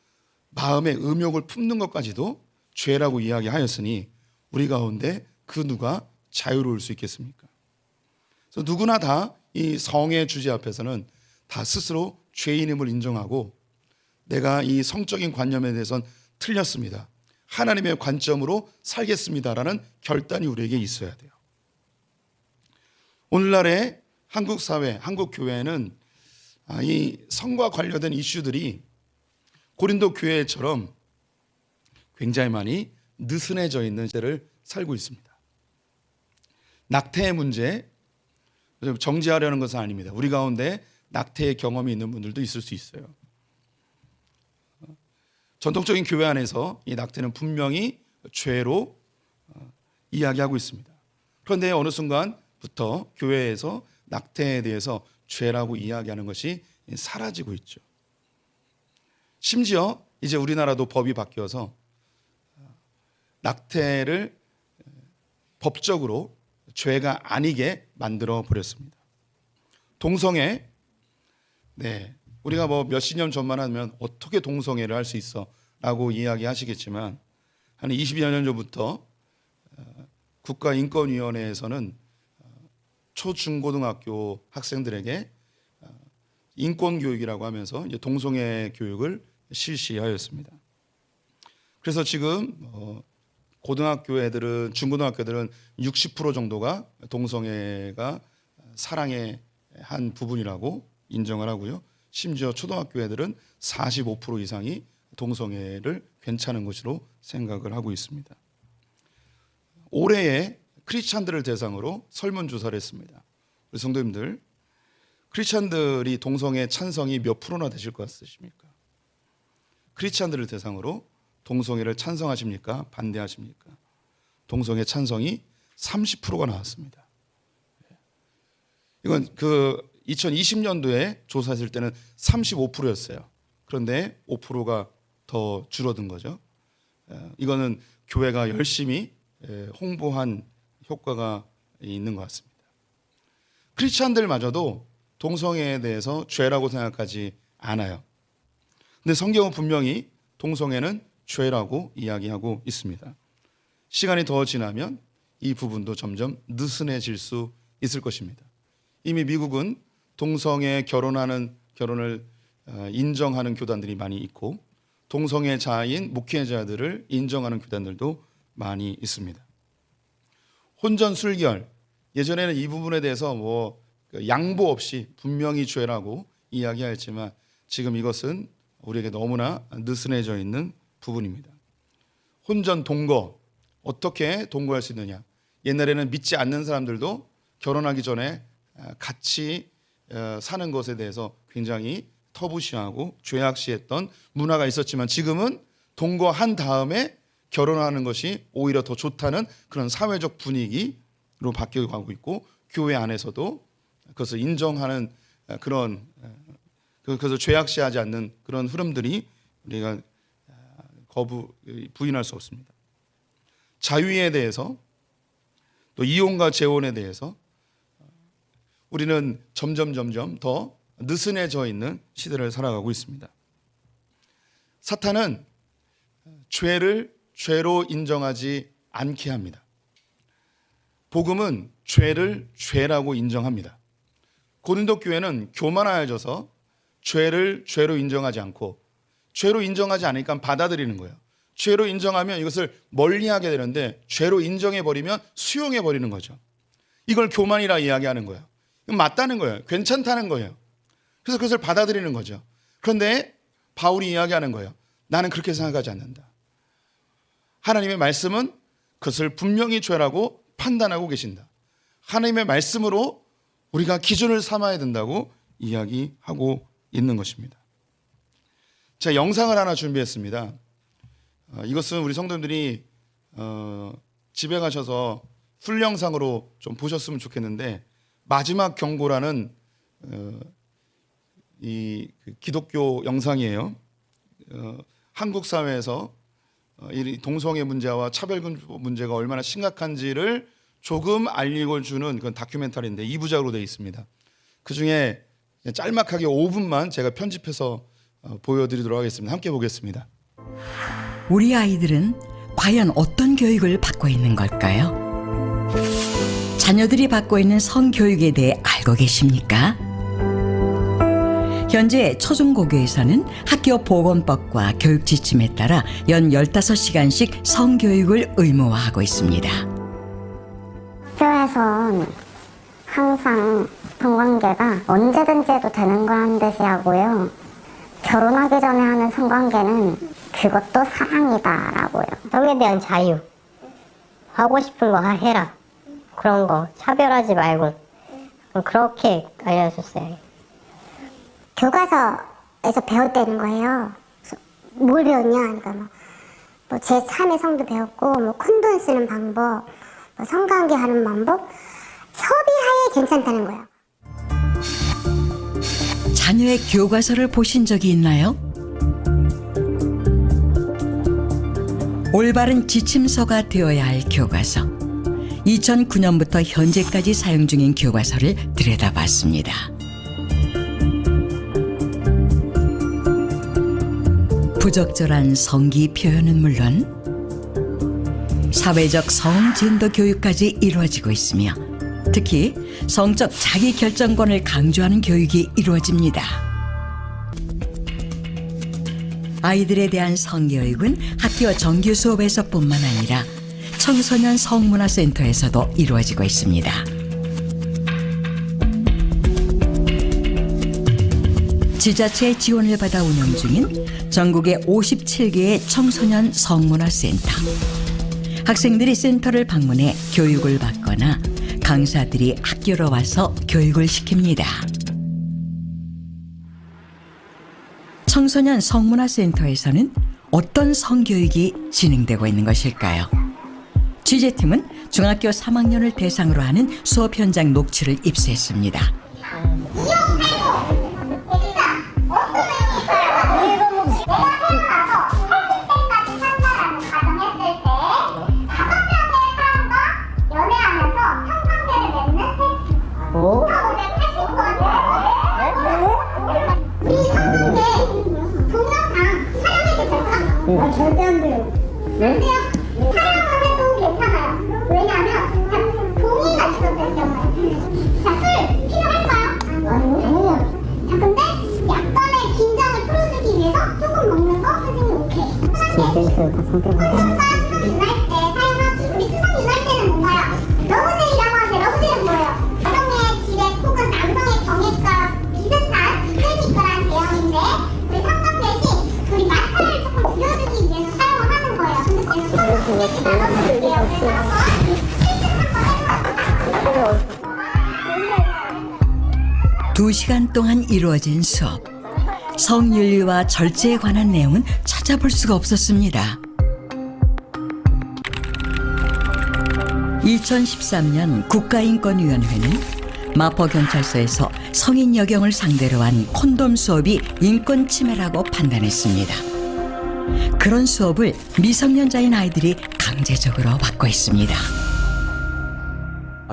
마음에 음욕을 품는 것까지도 죄라고 이야기하였으니 우리 가운데 그 누가 자유로울 수 있겠습니까? 그래서 누구나 다 이 성의 주제 앞에서는 다 스스로 죄인임을 인정하고, 내가 이 성적인 관념에 대해서는 틀렸습니다, 하나님의 관점으로 살겠습니다라는 결단이 우리에게 있어야 돼요. 오늘날의 한국 사회, 한국 교회는 이 성과 관련된 이슈들이 고린도 교회처럼 굉장히 많이 느슨해져 있는 시대를 살고 있습니다. 낙태의 문제 정지하려는 것은 아닙니다. 우리 가운데 낙태의 경험이 있는 분들도 있을 수 있어요. 전통적인 교회 안에서 이 낙태는 분명히 죄로 이야기하고 있습니다. 그런데 어느 순간부터 교회에서 낙태에 대해서 죄라고 이야기하는 것이 사라지고 있죠. 심지어 이제 우리나라도 법이 바뀌어서 낙태를 법적으로 죄가 아니게 만들어 버렸습니다. 동성애, 우리가 몇십 년 전만 하면 어떻게 동성애를 할 수 있어 라고 이야기하시겠지만, 한 20여 년 전부터 국가인권위원회에서는 초중고등학교 학생들에게 인권교육이라고 하면서 이제 동성애 교육을 실시하였습니다. 그래서 지금 고등학교 애들은, 중고등학교 애들은 60% 정도가 동성애가 사랑의 한 부분이라고 인정을 하고요. 심지어 초등학교 애들은 45% 이상이 동성애를 괜찮은 것으로 생각을 하고 있습니다. 올해에 크리스찬들을 대상으로 설문조사를 했습니다. 우리 성도님들, 크리스찬들이 동성애 찬성이 몇 프로나 되실 것 같으십니까? 크리스찬들을 대상으로 동성애를 찬성하십니까? 반대하십니까? 동성애 찬성이 30%가 나왔습니다. 이건 그 2020년도에 조사했을 때는 35%였어요. 그런데 5%가 더 줄어든 거죠. 이거는 교회가 열심히 홍보한 효과가 있는 것 같습니다. 크리스찬들마저도 동성애에 대해서 죄라고 생각하지 않아요. 근데 성경은 분명히 동성애는 죄라고 이야기하고 있습니다. 시간이 더 지나면 이 부분도 점점 느슨해질 수 있을 것입니다. 이미 미국은 동성애 결혼을 인정하는 교단들이 많이 있고 동성애자인 목회자들을 인정하는 교단들도 많이 있습니다. 혼전 순결, 예전에는 이 부분에 대해서 양보 없이 분명히 죄라고 이야기하였지만 지금 이것은 우리에게 너무나 느슨해져 있는 부분입니다. 혼전 동거, 어떻게 동거할 수 있느냐? 옛날에는 믿지 않는 사람들도 결혼하기 전에 같이 사는 것에 대해서 굉장히 터부시하고 죄악시했던 문화가 있었지만 지금은 동거한 다음에 결혼하는 것이 오히려 더 좋다는 그런 사회적 분위기로 바뀌어가고 있고 교회 안에서도 그것을 인정하는 그런 그것을 죄악시하지 않는 그런 흐름들이 우리가 부인할 수 없습니다. 자유에 대해서 또 이혼과 재혼에 대해서 우리는 점점 더 느슨해져 있는 시대를 살아가고 있습니다. 사탄은 죄를 죄로 인정하지 않게 합니다. 복음은 죄를 죄라고 인정합니다. 고린도 교회는 교만하여져서 죄를 죄로 인정하지 않고 죄로 인정하지 않으니까 받아들이는 거예요. 죄로 인정하면 이것을 멀리하게 되는데 죄로 인정해버리면 수용해버리는 거죠. 이걸 교만이라 이야기하는 거예요. 이건 맞다는 거예요. 괜찮다는 거예요. 그래서 그것을 받아들이는 거죠. 그런데 바울이 이야기하는 거예요. 나는 그렇게 생각하지 않는다. 하나님의 말씀은 그것을 분명히 죄라고 판단하고 계신다. 하나님의 말씀으로 우리가 기준을 삼아야 된다고 이야기하고 있는 것입니다. 제가 영상을 하나 준비했습니다. 이것은 우리 성도님들이 집에 가셔서 풀 영상으로 좀 보셨으면 좋겠는데 마지막 경고라는 이 기독교 영상이에요. 한국 사회에서 이 동성애 문제와 차별금지 문제가 얼마나 심각한지를 조금 알려주는 그런 다큐멘터리인데 2부작으로 되어 있습니다. 그중에 짤막하게 5분만 제가 편집해서 보여드리도록 하겠습니다. 함께 보겠습니다. 우리 아이들은 과연 어떤 교육을 받고 있는 걸까요? 자녀들이 받고 있는 성교육에 대해 알고 계십니까? 현재 초중고교에서는 학교 보건법과 교육 지침에 따라 연 15시간씩 성교육을 의무화하고 있습니다. 학교에선 항상 성관계가 언제든지 해도 되는 거라는 듯이 하고요. 결혼하기 전에 하는 성관계는 그것도 사랑이다라고요. 성에 대한 자유, 하고 싶은 거 해라, 그런 거 차별하지 말고 그렇게 알려줬어요. 교과서에서 배웠다는 거예요. 뭘 배웠냐? 그러니까 뭐 제3의 성도 배웠고, 콘돔 쓰는 방법, 성관계 하는 방법, 협의하에 괜찮다는 거예요. 자녀의 교과서를 보신 적이 있나요? 올바른 지침서가 되어야 할 교과서. 2009년부터 현재까지 사용 중인 교과서를 들여다봤습니다. 부적절한 성기 표현은 물론 사회적 성진도 교육까지 이루어지고 있으며 특히 성적 자기결정권을 강조하는 교육이 이루어집니다. 아이들에 대한 성교육은 학교 정규 수업에서뿐만 아니라 청소년 성문화센터에서도 이루어지고 있습니다. 지자체의 지원을 받아 운영 중인 전국의 57개의 청소년 성문화센터. 학생들이 센터를 방문해 교육을 받거나 강사들이 학교로 와서 교육을 시킵니다. 청소년 성문화센터에서는 어떤 성교육이 진행되고 있는 것일까요? 취재팀은 중학교 3학년을 대상으로 하는 수업 현장 녹취를 입수했습니다. 절대 안 돼요. 안 돼요? 촬영을 해도 괜찮아요. 왜냐하면 동의가 있었을 경우에. 자, 술 필요할까요? 아니요. 자, 근데 약간의 긴장을 풀어주기 위해서 조금 먹는 거 선생님 오케이. 수상 윤활 때 사용한 우리 수상 윤활 때는 뭔가요? 러브제이라고 하세요. 러브제이는 뭐예요? 여성의 지렉 혹은 남성의 정액과 비슷한 클리니컬한 제형인데 우리 성관 대신 우리 마찰을 조금 줄여주기 위해서 사용을 하는 거예요. 근데 얘는 서로 두 개씩 나눠드릴게요. 그래서 한번 해서 2시간 동안 이루어진 수업. 성윤리와 절제에 관한 내용은 찾아볼 수가 없었습니다. 2013년 국가인권위원회는 마포경찰서에서 성인 여경을 상대로 한 콘돔 수업이 인권 침해라고 판단했습니다. 그런 수업을 미성년자인 아이들이 강제적으로 받고 있습니다.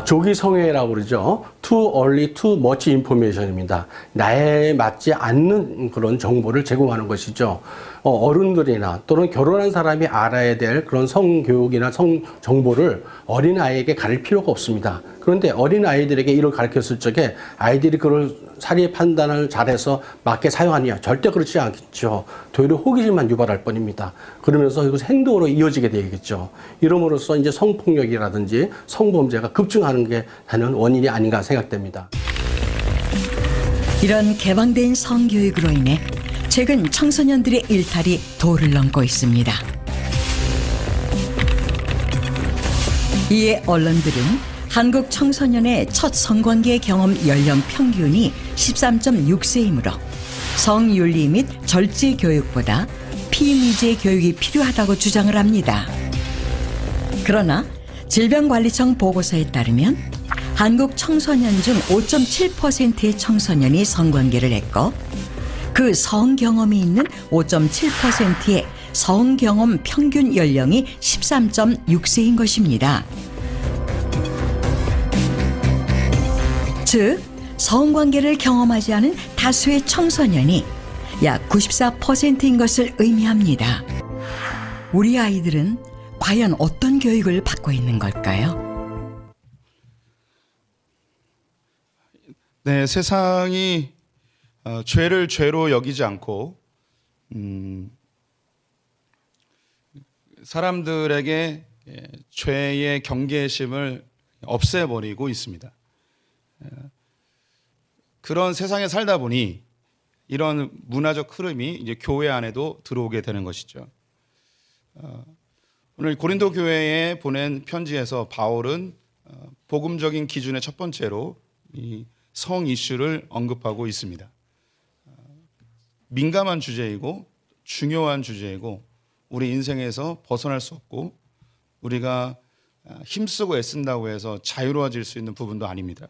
조기 성애라고 그러죠. Too early, too much information입니다. 나에 맞지 않는 그런 정보를 제공하는 것이죠. 어른들이나 또는 결혼한 사람이 알아야 될 그런 성교육이나 성 정보를 어린아이에게 가릴 필요가 없습니다. 그런데 어린아이들에게 이걸 가르쳤을 적에 아이들이 그걸 사리 판단을 잘해서 맞게 사용하느냐? 절대 그렇지 않겠죠. 되려 호기심만 유발할 뿐입니다. 그러면서 이것이 행동으로 이어지게 되겠죠. 이름으로써 이제 성폭력이라든지 성범죄가 급증하는 게 하는 원인이 아닌가 생각됩니다. 이런 개방된 성교육으로 인해 최근 청소년들의 일탈이 도를 넘고 있습니다. 이에 언론들은 한국 청소년의 첫 성관계 경험 연령 평균이 13.6세이므로 성윤리 및 절제 교육보다 피미제 교육이 필요하다고 주장을 합니다. 그러나 질병관리청 보고서에 따르면 한국 청소년 중 5.7%의 청소년이 성관계를 했고 그 성경험이 있는 5.7%의 성경험 평균 연령이 13.6세인 것입니다. 즉, 성관계를 경험하지 않은 다수의 청소년이 약 94%인 것을 의미합니다. 우리 아이들은 과연 어떤 교육을 받고 있는 걸까요? 네, 세상이 죄를 죄로 여기지 않고 사람들에게 죄의 경계심을 없애버리고 있습니다. 그런 세상에 살다 보니 이런 문화적 흐름이 이제 교회 안에도 들어오게 되는 것이죠. 오늘 고린도 교회에 보낸 편지에서 바울은 복음적인 기준의 첫 번째로 이 성 이슈를 언급하고 있습니다. 민감한 주제이고 중요한 주제이고 우리 인생에서 벗어날 수 없고 우리가 힘쓰고 애쓴다고 해서 자유로워질 수 있는 부분도 아닙니다.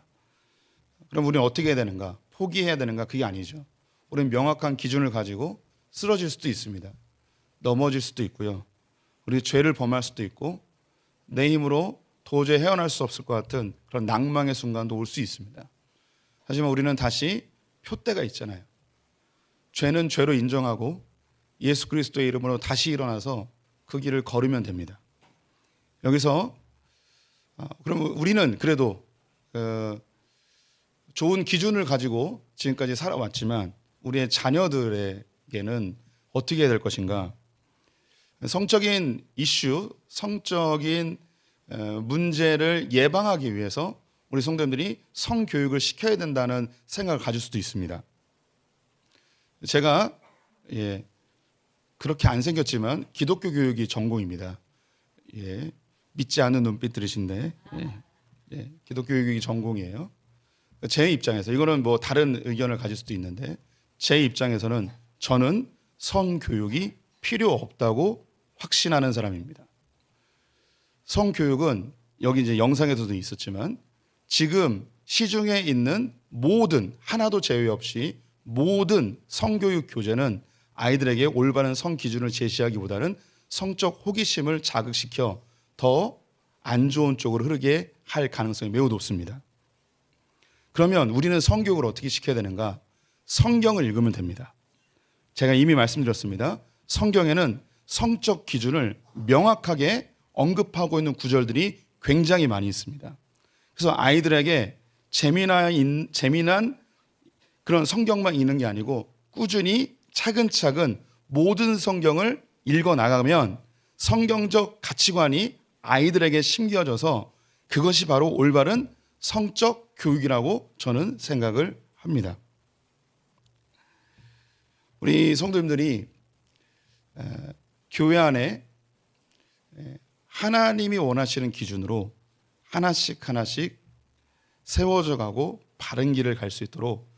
그럼 우리는 어떻게 해야 되는가? 포기해야 되는가? 그게 아니죠. 우리는 명확한 기준을 가지고 쓰러질 수도 있습니다. 넘어질 수도 있고요. 우리 죄를 범할 수도 있고 내 힘으로 도저히 헤어날 수 없을 것 같은 그런 낭망의 순간도 올 수 있습니다. 하지만 우리는 다시 표대가 있잖아요. 죄는 죄로 인정하고 예수 그리스도의 이름으로 다시 일어나서 그 길을 걸으면 됩니다. 여기서 그럼 우리는 그래도 좋은 기준을 가지고 지금까지 살아왔지만 우리의 자녀들에게는 어떻게 해야 될 것인가? 성적인 이슈, 성적인 문제를 예방하기 위해서 우리 성도님들이 성교육을 시켜야 된다는 생각을 가질 수도 있습니다. 제가 그렇게 안 생겼지만 기독교 교육이 전공입니다. 믿지 않는 눈빛 들으신데 기독교 교육이 전공이에요. 제 입장에서 이거는 뭐 다른 의견을 가질 수도 있는데 제 입장에서는 저는 성교육이 필요 없다고 확신하는 사람입니다. 성교육은 여기 이제 영상에서도 있었지만 지금 시중에 있는 모든 하나도 제외 없이 모든 성교육 교재는 아이들에게 올바른 성 기준을 제시하기보다는 성적 호기심을 자극시켜 더 안 좋은 쪽으로 흐르게 할 가능성이 매우 높습니다. 그러면 우리는 성교육을 어떻게 시켜야 되는가? 성경을 읽으면 됩니다. 제가 이미 말씀드렸습니다. 성경에는 성적 기준을 명확하게 언급하고 있는 구절들이 굉장히 많이 있습니다. 그래서 아이들에게 재미난 그런 성경만 읽는 게 아니고 꾸준히 차근차근 모든 성경을 읽어 나가면 성경적 가치관이 아이들에게 심겨져서 그것이 바로 올바른 성적 교육이라고 저는 생각을 합니다. 우리 성도님들이 교회 안에 하나님이 원하시는 기준으로 하나씩 세워져 가고 바른 길을 갈 수 있도록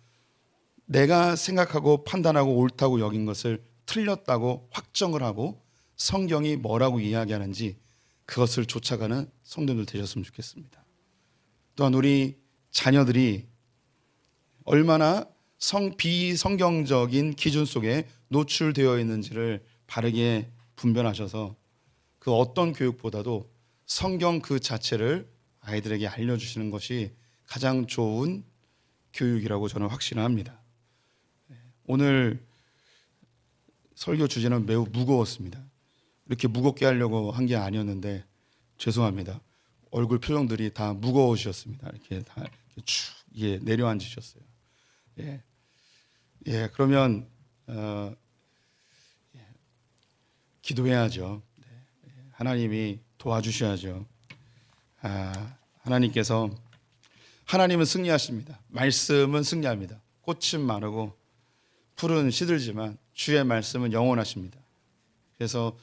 내가 생각하고 판단하고 옳다고 여긴 것을 틀렸다고 확정을 하고 성경이 뭐라고 이야기하는지 그것을 쫓아가는 성도들 되셨으면 좋겠습니다. 또한 우리 자녀들이 얼마나 비성경적인 기준 속에 노출되어 있는지를 바르게 분별하셔서 그 어떤 교육보다도 성경 그 자체를 아이들에게 알려주시는 것이 가장 좋은 교육이라고 저는 확신합니다. 오늘 설교 주제는 매우 무거웠습니다. 이렇게 무겁게 하려고 한 게 아니었는데 죄송합니다. 얼굴 표정들이 다 무거우셨습니다. 이렇게 다 쭉 내려앉으셨어요. 그러면 기도해야죠. 하나님이 도와주셔야죠. 하나님은 승리하십니다. 말씀은 승리합니다. 꽃은 마르고 풀은 시들지만 주의 말씀은 영원하십니다. 그래서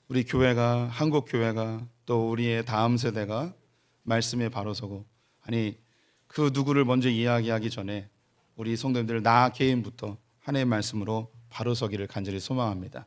우리 교회가, 한국 교회가, 또 우리의 다음 세대가 말씀에 바로 서고, 그 누구를 먼저 이야기하기 전에 우리 성도님들 나 개인부터 하나님의 말씀으로 바로 서기를 간절히 소망합니다.